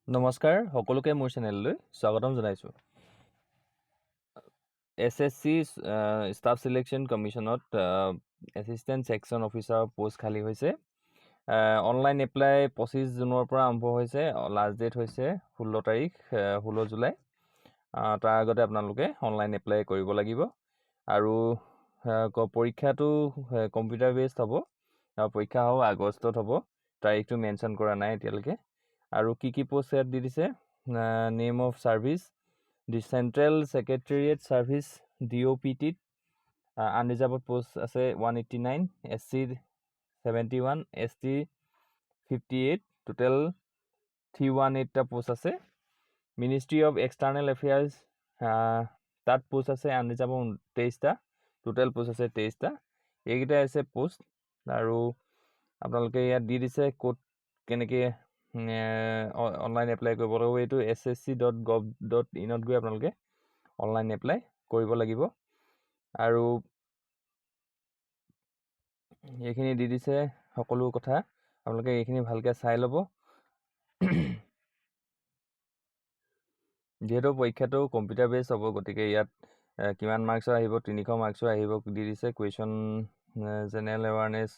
নমস্কাৰ সকলোকে মোৰ চেনেললৈ স্বাগতম জনাইছোঁ। SSC ষ্টাফ সিলেকশ্যন কমিশ্যনত এছিষ্টেণ্ট ছেকশ্যন অফিচাৰ পোষ্ট খালী হৈছে। অনলাইন এপ্লাই 25 জুনৰ পৰা আৰম্ভ হৈছে। লাষ্ট ডেট হৈছে 16 জুলাই। তাৰ আগতে আপোনালোকে অনলাইন এপ্লাই কৰিব লাগিব। আৰু পৰীক্ষাটো কম্পিউটাৰ বেছড হ'ব। পৰীক্ষা হ'ব আগষ্টত হ'ব। তাৰিখটো মেনশ্যন কৰা নাই এতিয়ালৈকে। আৰু কি পোষ্ট ইয়াত দি দিছে, name of service the central secretariat service DOPTত আনৰিজাৰ্ভড পোষ্ট আছে 189, SC 71, ST 58, টোটেল 318টা পোষ্ট আছে। মিনিষ্ট্ৰি অফ এক্সটাৰ্নেল এফেয়াৰ্ছ তাত পোষ্ট আছে আনৰিজাৰ্ভড 23টা, টোটেল পোষ্ট আছে 23টা। এইকেইটাই আছে পোষ্ট। আৰু আপোনালোকে ইয়াত দি দিছে ক'ত কেনেকৈ অনলাইন এপ্লাই কৰিব লাগিব। এইটো ssc.gov.in গৈ আপোনালোকে অনলাইন এপ্লাই কৰিব লাগিব। আৰু এইখিনি দি দিছে সকলো কথা, আপোনালোকে এইখিনি ভালকৈ চাই ল'ব। যিহেতু পৰীক্ষাটো কম্পিউটাৰ বেছ হ'ব, গতিকে ইয়াত কিমান মাৰ্কছৰ আহিব, 300 মাৰ্কছৰ আহিব দি দিছে। কুৱেশ্যন জেনেৰেল এৱাৰনেছ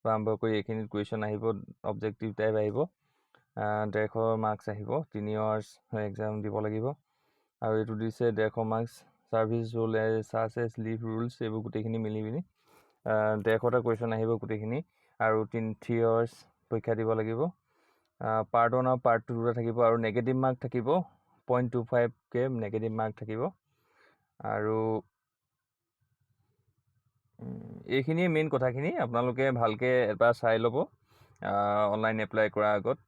পৰা আৰম্ভ কৰি এইখিনিত কুৱেশ্যন আহিব, অবজেক্টিভ টাইপ আহিব। 150 মাৰ্কছ আহিব, 3 ইয়াৰ্ছ এক্সাম দিব লাগিব। আৰু এইটো দিছে 150 মাৰ্কছ ছাৰ্ভিচ ৰুল চাৰ্চ এছ লিভ ৰুলছ, এইবোৰ গোটেইখিনি মিলি 150টা কুৱেশ্যন আহিব গোটেইখিনি। আৰু 3 ইয়াৰ্ছ পৰীক্ষা দিব লাগিব। পাৰ্ট 1 আৰু পাৰ্ট 2 দুটা থাকিব। আৰু নেগেটিভ মাৰ্ক থাকিব 0.25কে নেগেটিভ মাৰ্ক থাকিব। আৰু এইখিনিয়ে মেইন কথাখিনি, আপোনালোকে ভালকৈ এবাৰ চাই ল'ব। অনলাইন এপ্লাই কৰাৰ আগত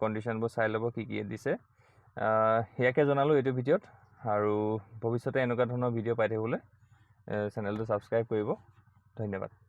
কণ্ডিশ্যনবোৰ চাই ল'ব কি দিছে। সেয়াকে জনালোঁ এইটো ভিডিঅ'ত। আৰু ভৱিষ্যতে এনেকুৱা ধৰণৰ ভিডিঅ' পাই থাকিবলৈ চেনেলটো ছাবস্ক্ৰাইব কৰিব। ধন্যবাদ।